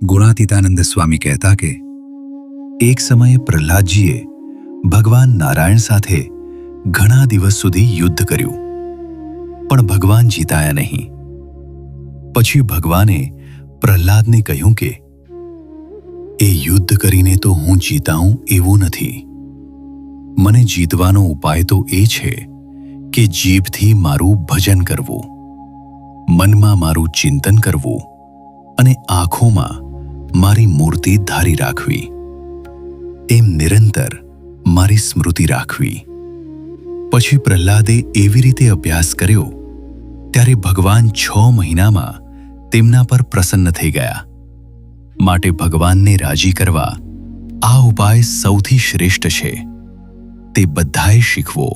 ગુણાતીતાનંદ સ્વામી કહેતા કે એક સમયે પ્રહલાદજીએ ભગવાન નારાયણ સાથે ઘણા દિવસ સુધી યુદ્ધ કર્યું, પણ ભગવાન જીતાયા નહીં. પછી ભગવાને પ્રહલાદને કહ્યું કે એ યુદ્ધ કરીને તો હું જીતાઉં એવું નથી. મને જીતવાનો ઉપાય તો એ છે કે જીભથી મારું ભજન કરવું, મનમાં મારું ચિંતન કરવું અને આંખોમાં મારી મૂર્તિ ધારી રાખવી, એમ નિરંતર મારી સ્મૃતિ રાખવી. પછી પ્રહલાદે એવી રીતે અભ્યાસ કર્યો ત્યારે ભગવાન 6 મહિનામાં તેમના પર પ્રસન્ન થઈ ગયા. માટે ભગવાનને રાજી કરવા આ ઉપાય સૌથી શ્રેષ્ઠ છે. તે બધાએ શીખવો.